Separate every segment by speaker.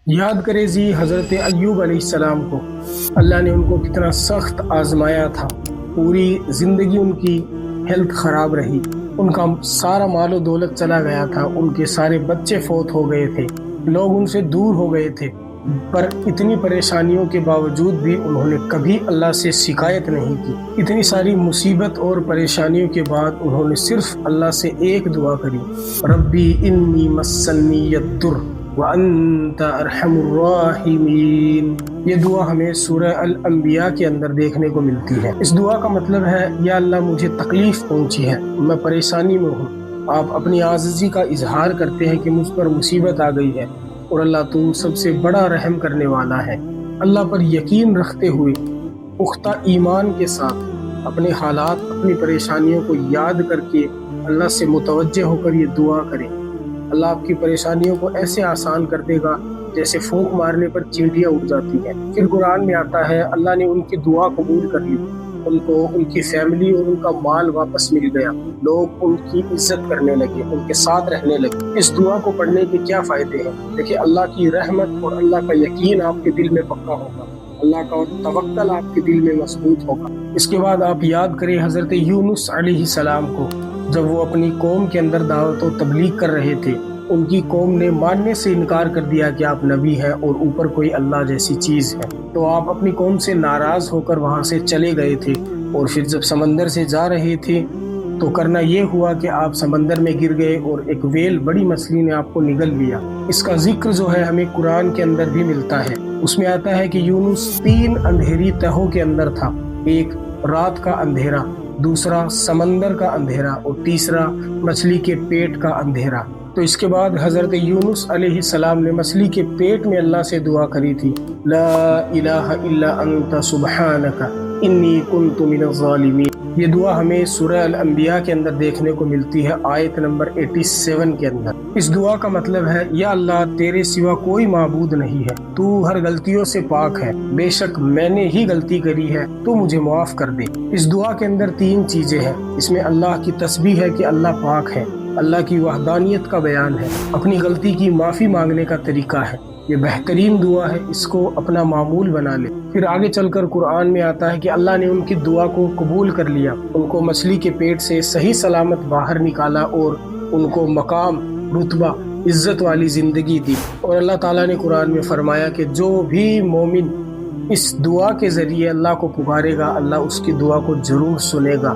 Speaker 1: یاد کرے جی حضرت ایوب علیہ السلام کو، اللہ نے ان کو کتنا سخت آزمایا تھا۔ پوری زندگی ان کی ہیلتھ خراب رہی، ان کا سارا مال و دولت چلا گیا تھا، ان کے سارے بچے فوت ہو گئے تھے، لوگ ان سے دور ہو گئے تھے، پر اتنی پریشانیوں کے باوجود بھی انہوں نے کبھی اللہ سے شکایت نہیں کی۔ اتنی ساری مصیبت اور پریشانیوں کے بعد انہوں نے صرف اللہ سے ایک دعا کری، ربی انی مسنی الضر وَأَنْتَ أَرْحَمُ الرَّاحِمِينَ۔ یہ دعا ہمیں سورہ الانبیاء کے اندر دیکھنے کو ملتی ہے۔ اس دعا کا مطلب ہے، یا اللہ مجھے تکلیف پہنچی ہے، میں پریشانی میں ہوں۔ آپ اپنی عاجزی کا اظہار کرتے ہیں کہ مجھ پر مصیبت آ گئی ہے، اور اللہ تو سب سے بڑا رحم کرنے والا ہے۔ اللہ پر یقین رکھتے ہوئے پختہ ایمان کے ساتھ اپنے حالات، اپنی پریشانیوں کو یاد کر کے اللہ سے متوجہ ہو کر یہ دعا کریں۔ اللہ آپ کی پریشانیوں کو ایسے آسان کر دے گا جیسے پھونک مارنے پر چینٹیاں اڑ جاتی ہیں۔ پھر قرآن میں آتا ہے، اللہ نے ان کی دعا قبول کر لی، ان کو ان کی فیملی اور ان کا مال واپس مل گیا، لوگ ان کی عزت کرنے لگے، ان کے ساتھ رہنے لگے۔ اس دعا کو پڑھنے کے کیا فائدے ہیں؟ دیکھیں، اللہ کی رحمت اور اللہ کا یقین آپ کے دل میں پکا ہوگا، اللہ کا توکل آپ کے دل میں مضبوط ہوگا۔ اس کے بعد آپ یاد کریں حضرت یونس علیہ السلام کو، جب وہ اپنی قوم کے اندر دعوت و تبلیغ کر رہے تھے، ان کی قوم نے ماننے سے انکار کر دیا کہ آپ نبی ہیں اور اوپر کوئی اللہ جیسی چیز ہے، تو آپ اپنی قوم سے ناراض ہو کر وہاں سے چلے گئے تھے، اور پھر جب سمندر سے جا رہے تھے تو کرنا یہ ہوا کہ آپ سمندر میں گر گئے اور ایک ویل، بڑی مچھلی نے آپ کو نگل لیا۔ اس کا ذکر جو ہے ہمیں قرآن کے اندر بھی ملتا ہے۔ اس میں آتا ہے کہ یونس 3 اندھیری تہوں کے اندر تھا، ایک رات کا اندھیرا، دوسرا سمندر کا اندھیرا، اور تیسرا مچھلی کے پیٹ کا اندھیرا۔ تو اس کے بعد حضرت یونس علیہ السلام نے مچھلی کے پیٹ میں اللہ سے دعا کری تھی، لا الہ الا انت سبحانک انی کنت من الظالمین۔ یہ دعا ہمیں سورہ الانبیاء کے اندر دیکھنے کو ملتی ہے، آیت نمبر 87 کے اندر۔ اس دعا کا مطلب ہے، یا اللہ تیرے سوا کوئی معبود نہیں ہے، تو ہر غلطیوں سے پاک ہے، بے شک میں نے ہی غلطی کری ہے، تو مجھے معاف کر دے۔ اس دعا کے اندر 3 چیزیں ہیں۔ اس میں اللہ کی تسبیح ہے کہ اللہ پاک ہے، اللہ کی وحدانیت کا بیان ہے، اپنی غلطی کی معافی مانگنے کا طریقہ ہے۔ یہ بہترین دعا ہے، اس کو اپنا معمول بنا لے۔ پھر آگے چل کر قرآن میں آتا ہے کہ اللہ نے ان کی دعا کو قبول کر لیا، ان کو مچھلی کے پیٹ سے صحیح سلامت باہر نکالا، اور ان کو مقام، رتبہ، عزت والی زندگی دی۔ اور اللہ تعالیٰ نے قرآن میں فرمایا کہ جو بھی مومن اس دعا کے ذریعے اللہ کو پکارے گا، اللہ اس کی دعا کو ضرور سنے گا۔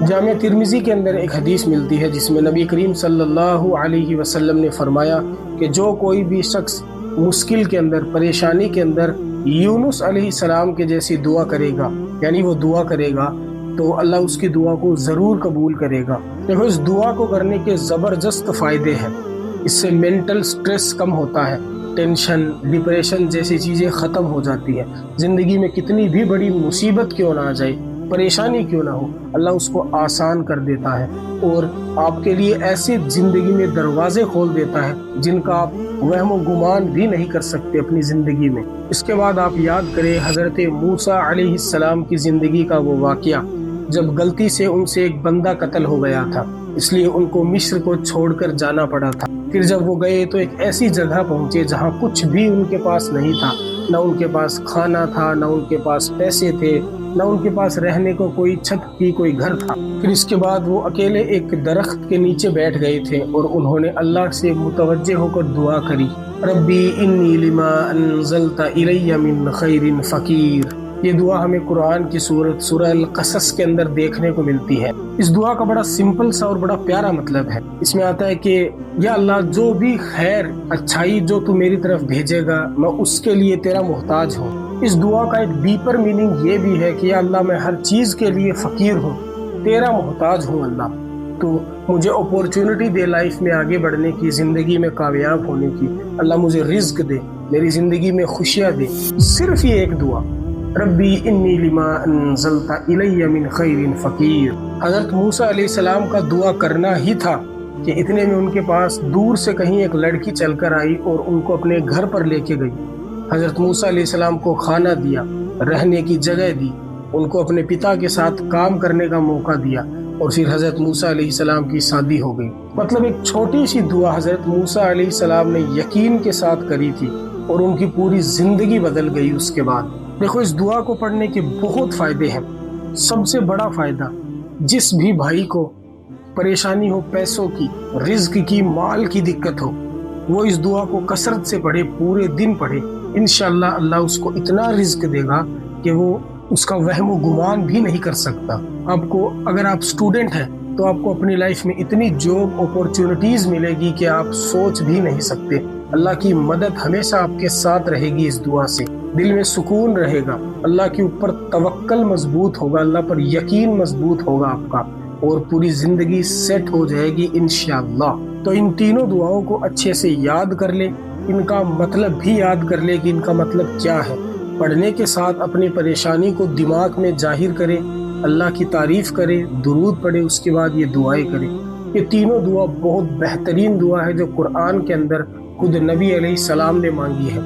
Speaker 1: جامع ترمذی کے اندر ایک حدیث ملتی ہے جس میں نبی کریم صلی اللہ علیہ وسلم نے فرمایا کہ جو کوئی بھی شخص مشکل کے اندر، پریشانی کے اندر یونس علیہ السلام کے جیسی دعا کرے گا، یعنی وہ دعا کرے گا، تو اللہ اس کی دعا کو ضرور قبول کرے گا۔ دیکھو، اس دعا کو کرنے کے زبردست فائدے ہیں۔ اس سے مینٹل سٹریس کم ہوتا ہے، ٹینشن، ڈپریشن جیسی چیزیں ختم ہو جاتی ہیں۔ زندگی میں کتنی بھی بڑی مصیبت کیوں نہ آ جائے، پریشانی کیوں نہ ہو، اللہ اس کو آسان کر دیتا ہے، اور آپ کے لیے ایسے زندگی میں دروازے کھول دیتا ہے جن کا آپ وہم و گمان بھی نہیں کر سکتے اپنی زندگی میں۔ اس کے بعد آپ یاد کریں حضرت موسیٰ علیہ السلام کی زندگی کا وہ واقعہ، جب غلطی سے ان سے ایک بندہ قتل ہو گیا تھا، اس لیے ان کو مصر کو چھوڑ کر جانا پڑا تھا۔ پھر جب وہ گئے تو ایک ایسی جگہ پہنچے جہاں کچھ بھی ان کے پاس نہیں تھا، نہ ان کے پاس کھانا تھا، نہ ان کے پاس پیسے تھے، نہ ان کے پاس رہنے کو کوئی چھت تھی، کوئی گھر تھا۔ پھر اس کے بعد وہ اکیلے ایک درخت کے نیچے بیٹھ گئے تھے، اور انہوں نے اللہ سے متوجہ ہو کر دعا کری، ربی انی لما انزلت الی من خیر فقیر۔ یہ دعا ہمیں قرآن کی سورت سورہ القصص کے اندر دیکھنے کو ملتی ہے۔ اس دعا کا بڑا سمپل سا اور بڑا پیارا مطلب ہے۔ اس میں آتا ہے کہ یا اللہ جو بھی خیر، اچھائی جو تو میری طرف بھیجے گا، میں اس کے لیے تیرا محتاج ہوں۔ اس دعا کا ایک ڈیپر میننگ یہ بھی ہے کہ یا اللہ میں ہر چیز کے لیے فقیر ہوں، تیرا محتاج ہوں اللہ، تو مجھے اپورچونٹی دے لائف میں آگے بڑھنے کی، زندگی میں کامیاب ہونے کی۔ اللہ مجھے رزق دے، میری زندگی میں خوشیاں دے۔ صرف یہ ایک دعا، ربی انی لما انزلت الی من خیر فقیر۔ حضرت موسیٰ علیہ السلام کا دعا کرنا ہی تھا کہ اتنے میں ان کے پاس دور سے کہیں ایک لڑکی چل کر آئی اور ان کو اپنے گھر پر لے کے گئی۔ حضرت موسیٰ علیہ السلام کو کھانا دیا، رہنے کی جگہ دی، ان کو اپنے پتا کے ساتھ کام کرنے کا موقع دیا، اور پھر حضرت موسیٰ علیہ السلام کی شادی ہو گئی۔ مطلب ایک چھوٹی سی دعا حضرت موسیٰ علیہ السلام نے یقین کے ساتھ کری تھی، اور ان کی پوری زندگی بدل گئی اس کے بعد۔ دیکھو اس دعا کو پڑھنے کے بہت فائدے ہیں۔ سب سے بڑا فائدہ، جس بھی بھائی کو پریشانی ہو، پیسوں کی، رزق کی، مال کی دقت ہو، وہ اس دعا کو کثرت سے پڑھے، پورے دن پڑھے، انشاءاللہ اللہ اس کو اتنا رزق دے گا کہ وہ اس کا وہم و گمان بھی نہیں کر سکتا۔ آپ کو، اگر آپ اسٹوڈنٹ ہیں تو آپ کو اپنی لائف میں اتنی جاب اپورچونٹیز ملے گی کہ آپ سوچ بھی نہیں سکتے۔ اللہ کی مدد ہمیشہ آپ کے ساتھ رہے گی اس دعا سے، دل میں سکون رہے گا، اللہ کے اوپر توکل مضبوط ہوگا، اللہ پر یقین مضبوط ہوگا آپ کا، اور پوری زندگی سیٹ ہو جائے گی انشاءاللہ۔ تو ان تینوں دعاؤں کو اچھے سے یاد کر لے، ان کا مطلب بھی یاد کر لے کہ ان کا مطلب کیا ہے۔ پڑھنے کے ساتھ اپنی پریشانی کو دماغ میں ظاہر کرے، اللہ کی تعریف کرے، درود پڑھے، اس کے بعد یہ دعائیں کرے۔ یہ تینوں دعا بہت بہترین دعا ہے جو قرآن کے اندر خود نبی علیہ السلام نے مانگی ہے۔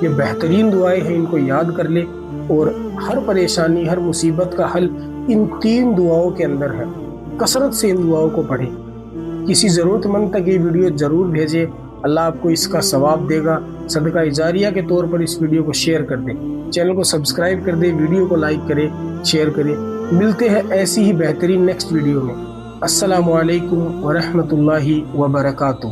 Speaker 1: یہ بہترین دعائیں ہیں، ان کو یاد کر لے، اور ہر پریشانی، ہر مصیبت کا حل ان تین دعاؤں کے اندر ہے۔ کثرت سے ان دعاؤں کو پڑھیں۔ کسی ضرورت مند تک یہ ویڈیو ضرور بھیجیں، اللہ آپ کو اس کا ثواب دے گا۔ صدقہ جاریہ کے طور پر اس ویڈیو کو شیئر کر دیں، چینل کو سبسکرائب کر دیں، ویڈیو کو لائک کریں، شیئر کریں۔ ملتے ہیں ایسی ہی بہترین نیکسٹ ویڈیو میں۔ السلام علیکم ورحمۃ اللہ وبرکاتہ۔